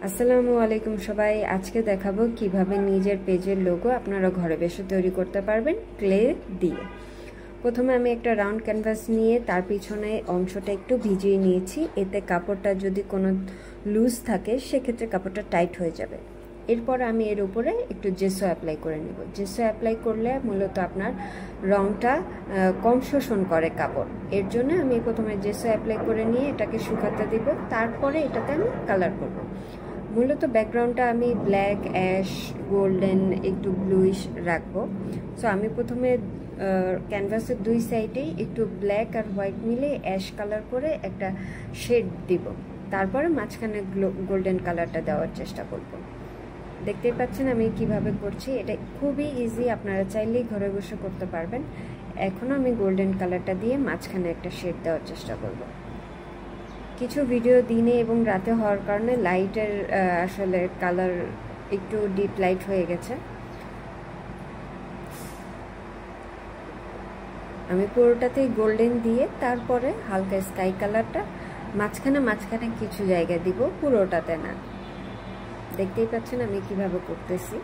আসসালামু আলাইকুম সবাই। আজকে দেখাবো কিভাবে নিজের পেজের লোগো আপনারা ঘরে বসে তৈরি করতে পারবেন ক্লে দিয়ে। প্রথমে আমি একটা রাউন্ড ক্যানভাস নিয়ে তার পিছনে অংশটা একটু ভিজিয়ে নিয়েছি। এতে কাপড়টা যদি কোনো লুজ থাকে সেক্ষেত্রে কাপড়টা টাইট হয়ে যাবে। এরপর আমি এর উপরে একটু জেসো অ্যাপ্লাই করে নেব। জেসো অ্যাপ্লাই করলে মূলত আপনার রংটা কম শোষণ করে কাপড়। এর জন্য আমি প্রথমে জেসো অ্যাপ্লাই করে নিয়ে এটাকে শুকাতে দিব, তারপরে এটাতে আমি কালার করব। মূলত ব্যাকগ্রাউন্ডটা আমি ব্ল্যাক, অ্যাশ, গোল্ডেন, একটু ব্লুইশ রাখবো। সো আমি প্রথমে ক্যানভাসের দুই সাইডেই একটু ব্ল্যাক আর হোয়াইট মিলে অ্যাশ কালার করে একটা শেড দিব, তারপরে মাঝখানে গোল্ডেন কালারটা দেওয়ার চেষ্টা করব। দেখতেই পাচ্ছেন আমি কিভাবে করছি। এটা খুবই ইজি, আপনারা চাইলেই ঘরে বসে করতে পারবেন। এখন আমি গোল্ডেন কালারটা দিয়ে মাঝখানে একটা শেড দেওয়ার চেষ্টা করব। কিছু ভিডিও দিনে এবং রাতে হওয়ার কারণে লাইটের আসলে কালার একটু ডিপ লাইট হয়ে গেছে। আমি পুরোটাতেই গোল্ডেন দিয়ে তারপরে হালকা স্কাই কালারটা মাঝখানে কিছু জায়গায় দিব, পুরোটাতে না। দেখতেই পাচ্ছেন আমি কিভাবে করতেছি।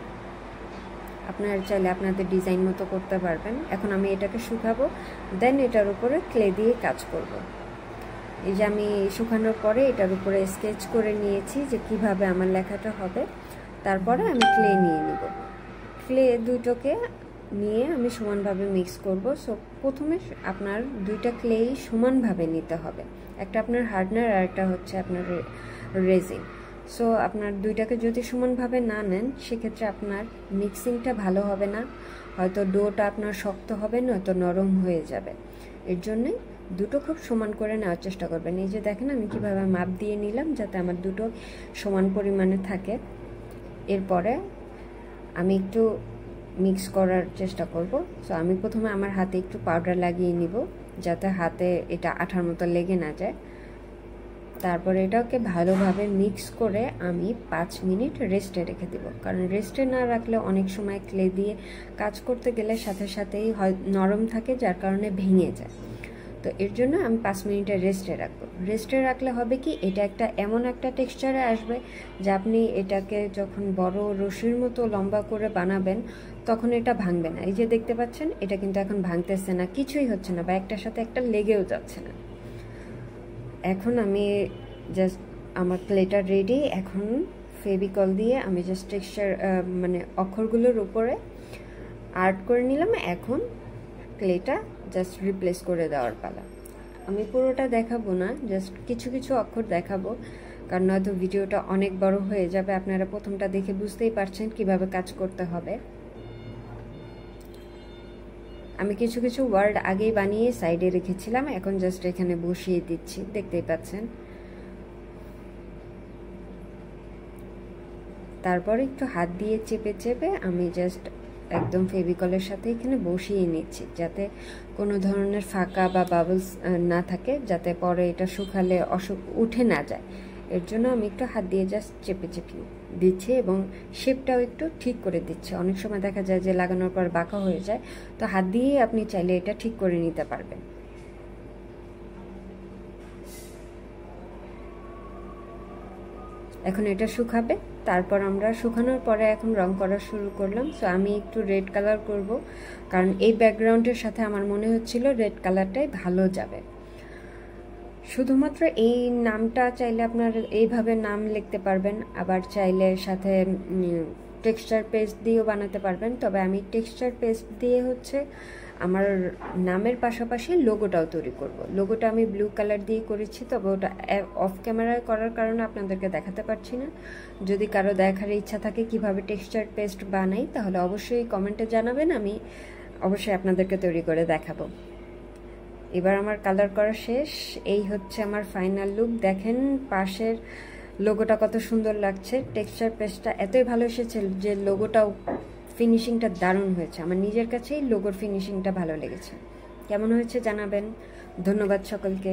আপনারা চাইলে আপনাদের ডিজাইন মতো করতে পারবেন। এখন আমি এটাকে শুকাবো, দেন এটার উপরে ক্লে দিয়ে কাজ করব। এই যে আমি শুকানোর পরে এটার উপরে স্কেচ করে নিয়েছি যে কিভাবে আমার লেখাটা হবে। তারপরে আমি ক্লে নিয়ে নিব। ক্লে দুটোকে নিয়ে আমি সমানভাবে মিক্স করব। সো প্রথমে আপনার দুইটা ক্লেই সমানভাবে নিতে হবে। একটা আপনার হার্ডনার আর একটা হচ্ছে আপনার রেজিন। সো আপনার দুইটাকে যদি সমানভাবে না নেন সেক্ষেত্রে আপনার মিক্সিংটা ভালো হবে না, হয়তো ডোটা আপনার শক্ত হবে, নয়তো নরম হয়ে যাবে। এর জন্যে দুটো খুব সমান করে নেওয়ার চেষ্টা করবেন। এই যে দেখেন আমি কিভাবে মাপ দিয়ে নিলাম যাতে আমার দুটো সমান পরিমাণে থাকে। এরপরে আমি একটু মিক্স করার চেষ্টা করব। সো আমি প্রথমে আমার হাতে একটু পাউডার লাগিয়ে নিব যাতে হাতে এটা আঠার মতো লেগে না যায়। তারপরে এটাকে ভালোভাবে মিক্স করে আমি 5 মিনিট রেস্টে রেখে দেব, কারণ রেস্টে না রাখলে অনেক সময় ক্লে দিয়ে কাজ করতে গেলে সাথে সাথেই হয় নরম থাকে, যার কারণে ভেঙে যায়। তো এর জন্য আমি 5 মিনিটের রেস্টে রাখবো। রেস্টে রাখলে হবে কি, এটা এমন একটা টেক্সচারে আসবে যে আপনি এটাকে যখন বড় রশির মতো লম্বা করে বানাবেন তখন এটা ভাঙবে না। এই যে দেখতে পাচ্ছেন এটা কিন্তু এখন ভাঙতেছে না, কিছুই হচ্ছে না, বা একটার সাথে একটা লেগেও যাচ্ছে না। এখন আমি জাস্ট আমার ক্লেটা রেডি। এখন ফেভিকল দিয়ে আমি জাস্ট টেক্সচার মানে অক্ষরগুলোর উপরে আর্ট করে নিলাম। এখন ক্লেটা জাস্ট রিপ্লেস করে দেওয়ার পালা। আমি পুরোটা দেখাবো না, জাস্ট কিছু কিছু অক্ষর দেখাবো, কারণ নয়তো ভিডিওটা অনেক বড় হয়ে যাবে। আপনারা প্রথমটা দেখে বুঝতেই পারছেন কিভাবে কাজ করতে হবে। আমি কিছু কিছু ওয়ার্ড আগেই বানিয়ে সাইডে রেখেছিলাম, এখন জাস্ট এখানে বসিয়ে দিচ্ছি, দেখতেই পাচ্ছেন। তারপর একটু হাত দিয়ে চেপে চেপে আমি জাস্ট একদম ফেভিকলের সাথে এখানে বসিয়ে নিচ্ছি, যাতে কোনো ধরনের ফাঁকা বা বাবলস না থাকে, যাতে পরে এটা শুকালে উঠে না যায়। এর জন্য আমি একটু হাত দিয়ে জাস্ট চেপে চেপে দিচ্ছি এবং শেপটাও একটু ঠিক করে দিচ্ছি। অনেক সময় দেখা যায় যে লাগানোর পর বাঁকা হয়ে যায়, তো হাত দিয়ে আপনি চাইলে এটা ঠিক করে নিতে পারবেন। এখন এটা শুকাবে, তারপর আমরা শুকানোর পরে এখন রং করা শুরু করলাম। সো আমি একটু রেড কালার করব, কারণ এই ব্যাকগ্রাউন্ডের সাথে আমার মনে হচ্ছিল রেড কালারটাই ভালো যাবে। শুধুমাত্র এই নামটা চাইলে আপনার এইভাবে নাম লিখতে পারবেন, আবার চাইলে সাথে টেক্সচার পেস্ট দিয়েও বানাতে পারবেন। তবে আমি টেক্সচার পেস্ট দিয়ে হচ্ছে আমার নামের পাশাপাশি লোগোটাও তৈরি করব। লোগোটা আমি ব্লু কালার দিয়ে করেছি, তবে ওটা অফ ক্যামেরায় করার কারণে আপনাদেরকে দেখাতে পারছি না। যদি কারো দেখার ইচ্ছা থাকে কিভাবে টেক্সচার পেস্ট বানাই, তাহলে অবশ্যই কমেন্টে জানাবেন, আমি অবশ্যই আপনাদেরকে তৈরি করে দেখাবো। এবার আমার কালার করা শেষ। এই হচ্ছে আমার ফাইনাল লুক। দেখেন পাশের লোগোটা কত সুন্দর লাগছে। টেক্সচার পেস্টটা এতই ভালো এসেছে যে লোগোটাও ফিনিশিংটা দারুণ হয়েছে। আমার নিজের কাছেই লোগোর ফিনিশিংটা ভালো লেগেছে। কেমন হয়েছে জানাবেন। ধন্যবাদ সকলকে।